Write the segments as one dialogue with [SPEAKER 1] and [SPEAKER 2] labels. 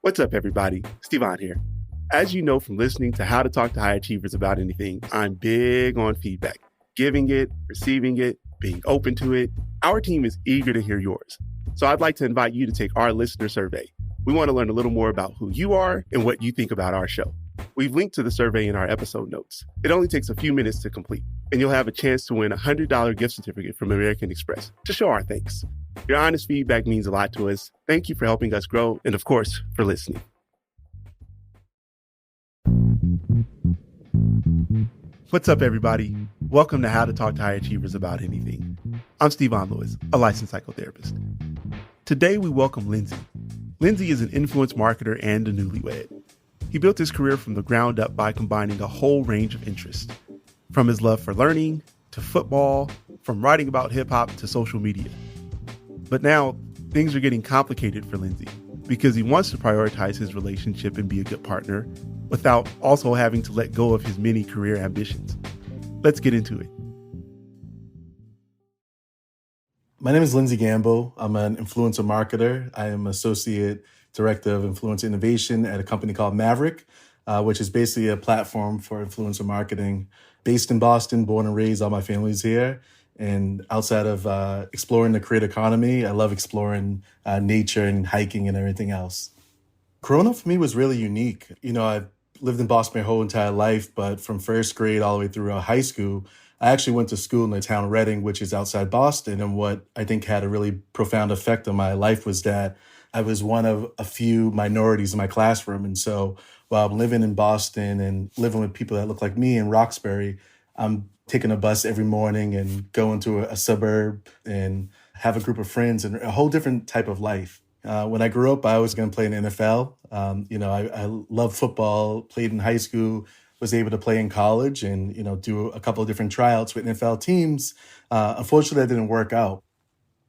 [SPEAKER 1] What's up, everybody? Stevan here. As you know from listening to How to Talk to High Achievers About Anything, I'm big on feedback, giving it, receiving it, being open to it. Our team is eager to hear yours. So I'd like to invite you to take our listener survey. We want to learn a little more about who you are and what you think about our show. We've linked to the survey in our episode notes. It only takes a few minutes to complete, and you'll have a chance to win a $100 gift certificate from American Express to show our thanks. Your honest feedback means a lot to us. Thank you for helping us grow, and of course, for listening. What's up, everybody? Welcome to How to Talk to High Achievers About Anything. I'm Stevan Lewis, a licensed psychotherapist. Today, we welcome Lindsay. Lindsay is an influence marketer and a newlywed. He built his career from the ground up by combining a whole range of interests, from his love for learning to football, from writing about hip-hop to social media. But now, things are getting complicated for Lindsay because he wants to prioritize his relationship and be a good partner without also having to let go of his many career ambitions. Let's get into it.
[SPEAKER 2] My name is Lindsay Gamble. I'm an influencer marketer. I am Associate Director of Influencer Innovation at a company called Maverick, which is basically a platform for influencer marketing. Based in Boston, born and raised, all my family's here. And outside of exploring the creator economy, I love exploring nature and hiking and everything else. Corona for me was really unique. You know, I've lived in Boston my whole entire life, but from first grade all the way through high school, I actually went to school in the town of Reading, which is outside Boston. And what I think had a really profound effect on my life was that I was one of a few minorities in my classroom. And so while I'm living in Boston and living with people that look like me in Roxbury, I'm taking a bus every morning and going to a suburb and have a group of friends and a whole different type of life. When I grew up, I was going to play in the NFL. I love football, played in high school, was able to play in college and, do a couple of different tryouts with NFL teams. Unfortunately, that didn't work out.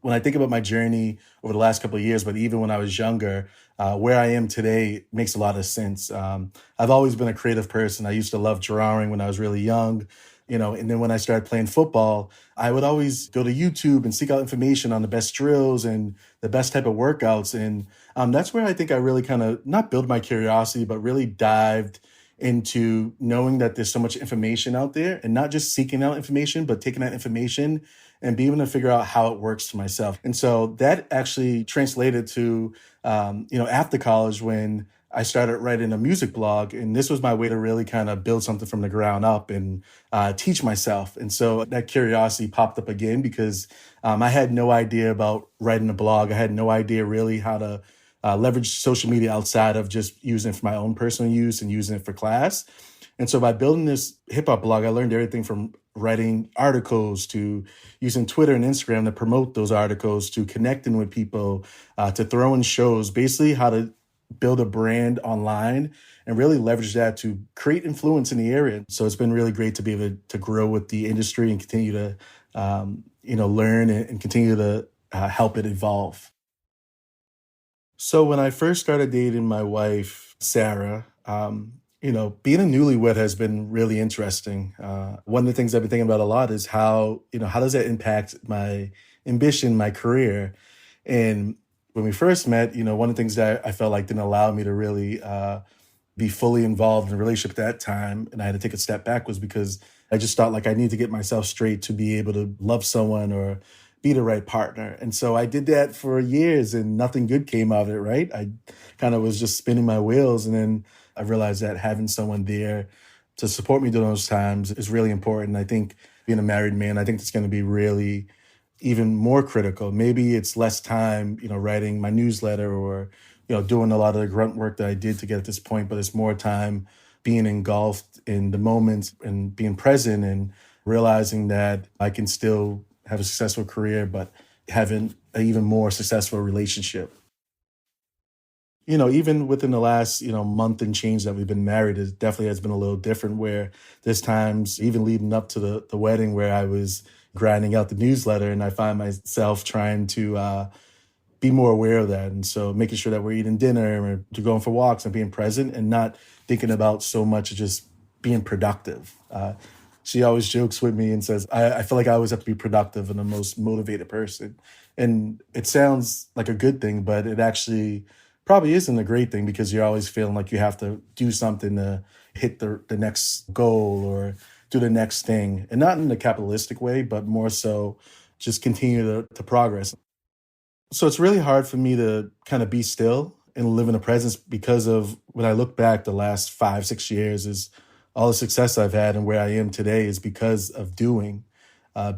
[SPEAKER 2] When I think about my journey over the last couple of years, but even when I was younger, where I am today makes a lot of sense. I've always been a creative person. I used to love drawing when I was really young. And then when I started playing football, I would always go to YouTube and seek out information on the best drills and the best type of workouts. And that's where I think I really kind of not build my curiosity, but really dived into knowing that there's so much information out there and not just seeking out information, but taking that information and being able to figure out how it works for myself. And so that actually translated to, after college when I started writing a music blog, and this was my way to really kind of build something from the ground up and teach myself. And so that curiosity popped up again because I had no idea about writing a blog. I had no idea really how to leverage social media outside of just using it for my own personal use and using it for class. And so by building this hip hop blog, I learned everything from writing articles to using Twitter and Instagram to promote those articles, to connecting with people, to throwing shows, basically how to build a brand online and really leverage that to create influence in the area. So it's been really great to be able to grow with the industry and continue to, learn and continue to help it evolve. So when I first started dating my wife, Sarah, being a newlywed has been really interesting. One of the things I've been thinking about a lot is how does that impact my ambition, my career? And when we first met, one of the things that I felt like didn't allow me to really be fully involved in a relationship at that time, and I had to take a step back, was because I just thought like I need to get myself straight to be able to love someone or be the right partner. And so I did that for years and nothing good came out of it, right? I kind of was just spinning my wheels. And then I realized that having someone there to support me during those times is really important. I think being a married man, I think it's going to be really even more critical. Maybe it's less time, writing my newsletter or, doing a lot of the grunt work that I did to get at this point, but it's more time being engulfed in the moment and being present and realizing that I can still have a successful career, but having an even more successful relationship. Even within the last, month and change that we've been married, it definitely has been a little different where there's times, even leading up to the wedding, where I was grinding out the newsletter and I find myself trying to be more aware of that. And so making sure that we're eating dinner or going for walks and being present and not thinking about so much just being productive. she always jokes with me and says, I feel like I always have to be productive and the most motivated person. And it sounds like a good thing, but it actually probably isn't a great thing because you're always feeling like you have to do something to hit the next goal or do the next thing. And not in a capitalistic way, but more so just continue to progress. So it's really hard for me to kind of be still and live in the presence because of when I look back the last 5, 6 years is all the success I've had and where I am today is because of doing,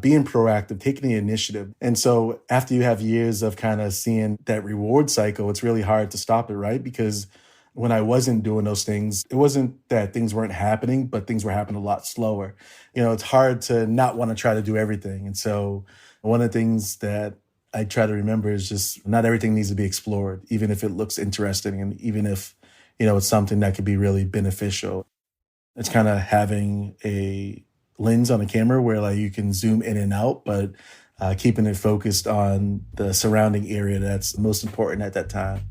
[SPEAKER 2] being proactive, taking the initiative. And so after you have years of kind of seeing that reward cycle, it's really hard to stop it, right? Because when I wasn't doing those things, it wasn't that things weren't happening, but things were happening a lot slower. It's hard to not want to try to do everything. And so one of the things that I try to remember is just not everything needs to be explored, even if it looks interesting and even if, it's something that could be really beneficial. It's kind of having a lens on a camera where like you can zoom in and out, but keeping it focused on the surrounding area that's most important at that time.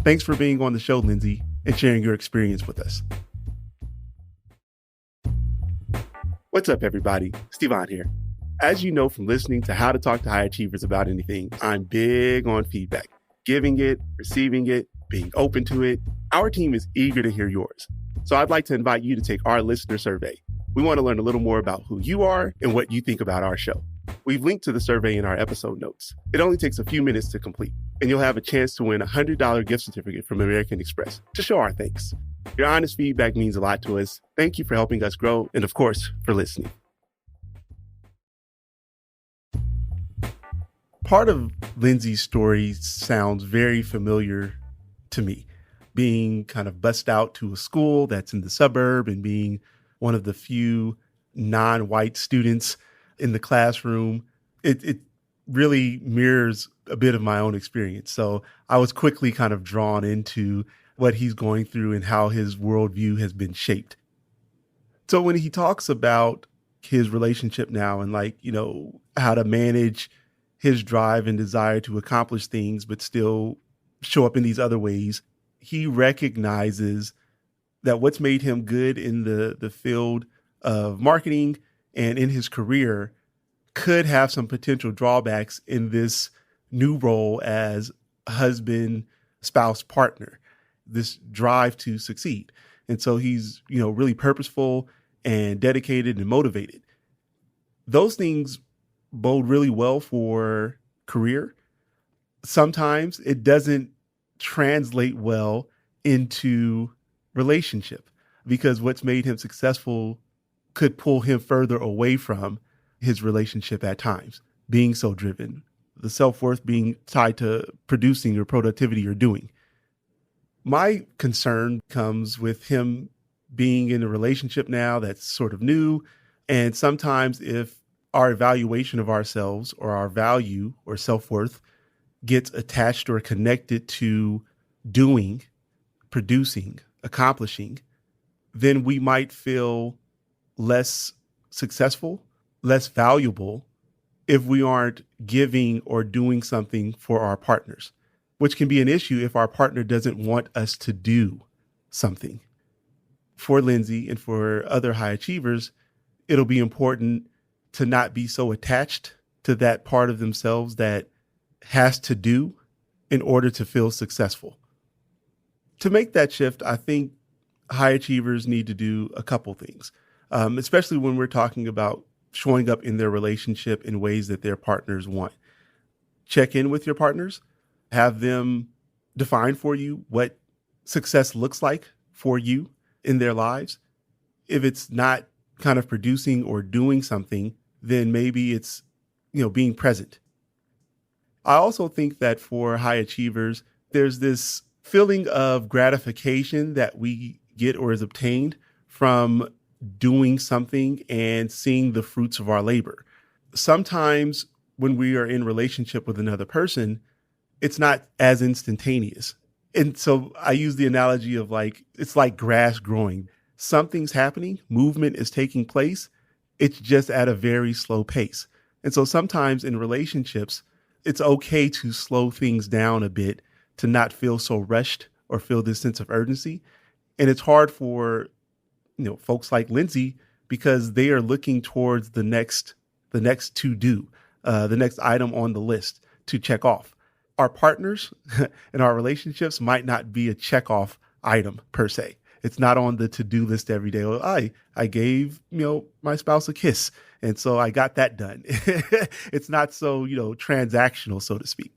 [SPEAKER 1] Thanks for being on the show, Lindsay, and sharing your experience with us. What's up, everybody? Stevan here. As you know from listening to How to Talk to High Achievers About Anything, I'm big on feedback, giving it, receiving it, being open to it. Our team is eager to hear yours. So I'd like to invite you to take our listener survey. We want to learn a little more about who you are and what you think about our show. We've linked to the survey in our episode notes. It only takes a few minutes to complete, and you'll have a chance to win a $100 gift certificate from American Express to show our thanks. Your honest feedback means a lot to us. Thank you for helping us grow, and of course, for listening. Part of Lindsay's story sounds very familiar to me. Being kind of bussed out to a school that's in the suburb and being one of the few non-white students in the classroom, it really mirrors a bit of my own experience. So I was quickly kind of drawn into what he's going through and how his worldview has been shaped. So when he talks about his relationship now and how to manage his drive and desire to accomplish things, but still show up in these other ways, he recognizes that what's made him good in the field of marketing and in his career could have some potential drawbacks in this new role as husband, spouse, partner, this drive to succeed. And so he's, really purposeful and dedicated and motivated. Those things bode really well for career. Sometimes it doesn't translate well into relationship because what's made him successful could pull him further away from his relationship at times, being so driven, the self-worth being tied to producing or productivity or doing. My concern comes with him being in a relationship now that's sort of new. And sometimes if our evaluation of ourselves or our value or self-worth gets attached or connected to doing, producing, accomplishing, then we might feel less successful, less valuable if we aren't giving or doing something for our partners, which can be an issue if our partner doesn't want us to do something. For Lindsay and for other high achievers, it'll be important to not be so attached to that part of themselves that has to do in order to feel successful. To make that shift, I think high achievers need to do a couple things, especially when we're talking about showing up in their relationship in ways that their partners want. Check in with your partners, have them define for you what success looks like for you in their lives. If it's not kind of producing or doing something, then maybe it's, being present. I also think that for high achievers, there's this feeling of gratification that we get or is obtained from doing something and seeing the fruits of our labor. Sometimes when we are in relationship with another person, it's not as instantaneous. And so I use the analogy of it's like grass growing. Something's happening, movement is taking place. It's just at a very slow pace. And so sometimes in relationships, it's okay to slow things down a bit, to not feel so rushed or feel this sense of urgency. And it's hard for, folks like Lindsay, because they are looking towards the next to do, the next item on the list to check off. Our partners and our relationships might not be a check off item per se. It's not on the to-do list every day. Well, I gave, my spouse a kiss, and so I got that done. It's not so, transactional, so to speak.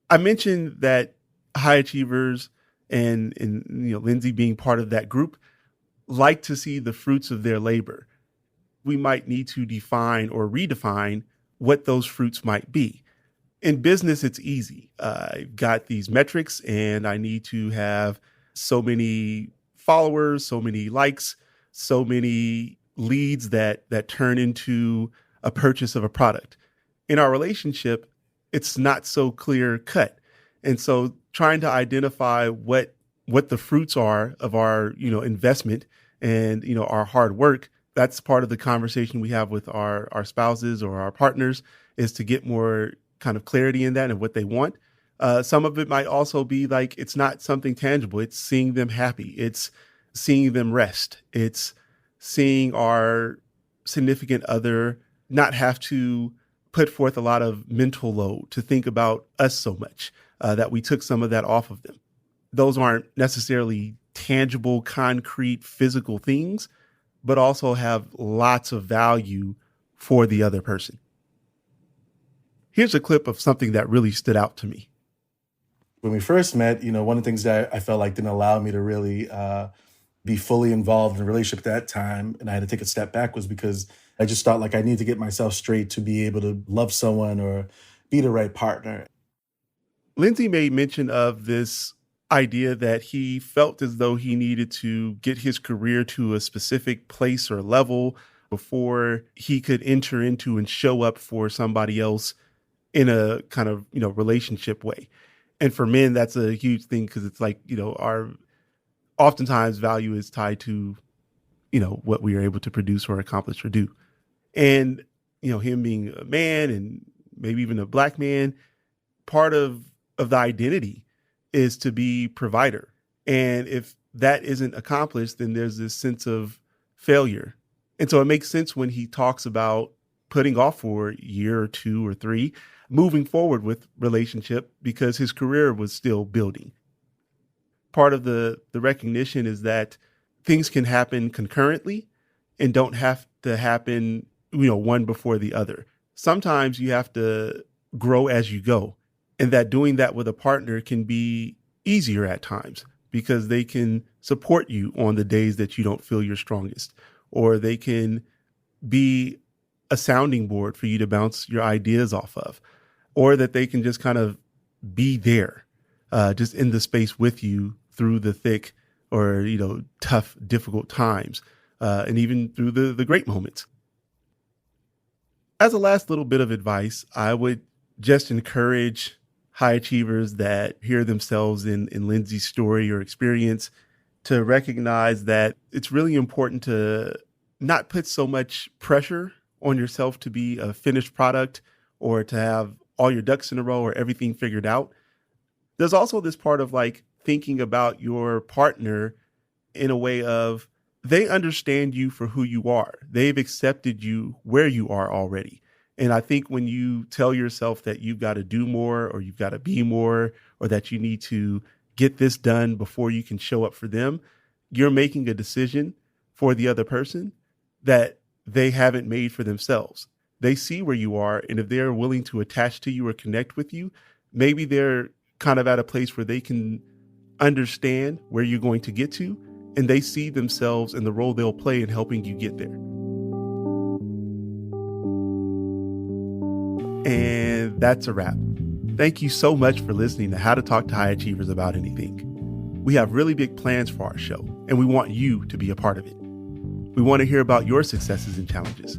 [SPEAKER 1] I mentioned that high achievers and Lindsay being part of that group like to see the fruits of their labor. We might need to define or redefine what those fruits might be. In business, it's easy. I've got these metrics and I need to have so many followers, so many likes, so many leads that turn into a purchase of a product. In our relationship, it's not so clear cut. And so trying to identify what the fruits are of our, investment and, our hard work, that's part of the conversation we have with our spouses or our partners, is to get more kind of clarity in that and what they want. Some of it might also be like, it's not something tangible. It's seeing them happy. It's seeing them rest. It's seeing our significant other not have to put forth a lot of mental load to think about us so much, that we took some of that off of them. Those aren't necessarily tangible, concrete, physical things, but also have lots of value for the other person. Here's a clip of something that really stood out to me.
[SPEAKER 2] When we first met, one of the things that I felt like didn't allow me to really be fully involved in a relationship at that time, and I had to take a step back, was because I just thought like I need to get myself straight to be able to love someone or be the right partner.
[SPEAKER 1] Lindsay made mention of this idea that he felt as though he needed to get his career to a specific place or level before he could enter into and show up for somebody else in a kind of, relationship way. And for men, that's a huge thing because it's like, our oftentimes value is tied to, what we are able to produce or accomplish or do. And, him being a man and maybe even a Black man, part of the identity is to be provider. And if that isn't accomplished, then there's this sense of failure. And so it makes sense when he talks about putting off for a year or 2 or 3, moving forward with relationship because his career was still building. Part of the recognition is that things can happen concurrently and don't have to happen, one before the other. Sometimes you have to grow as you go, and that doing that with a partner can be easier at times because they can support you on the days that you don't feel your strongest, or they can be a sounding board for you to bounce your ideas off of, or that they can just kind of be there, just in the space with you through the thick or, tough, difficult times, and even through the great moments. As a last little bit of advice, I would just encourage high achievers that hear themselves in Lindsay's story or experience to recognize that it's really important to not put so much pressure on yourself to be a finished product or to have all your ducks in a row or everything figured out. There's also this part of like thinking about your partner in a way of they understand you for who you are. They've accepted you where you are already. And I think when you tell yourself that you've got to do more or you've got to be more or that you need to get this done before you can show up for them, you're making a decision for the other person that they haven't made for themselves. They see where you are, and if they're willing to attach to you or connect with you, maybe they're kind of at a place where they can understand where you're going to get to, and they see themselves in the role they'll play in helping you get there. And that's a wrap. Thank you so much for listening to How to Talk to High Achievers About Anything. We have really big plans for our show, and we want you to be a part of it. We want to hear about your successes and challenges,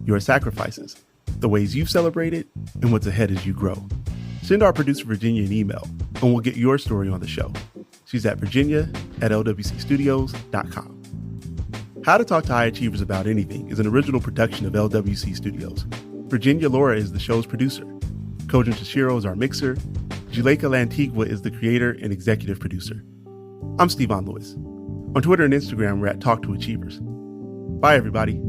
[SPEAKER 1] your sacrifices, the ways you've celebrated, and what's ahead as you grow. Send our producer, Virginia, an email, and we'll get your story on the show. She's at virginia@LWCstudios.com. How to Talk to High Achievers About Anything is an original production of LWC Studios. Virginia Laura is the show's producer. Kojin Tashiro is our mixer. Juleka Lantigua is the creator and executive producer. I'm Stevon Lewis. On Twitter and Instagram, we're at Talk to Achievers. Bye, everybody.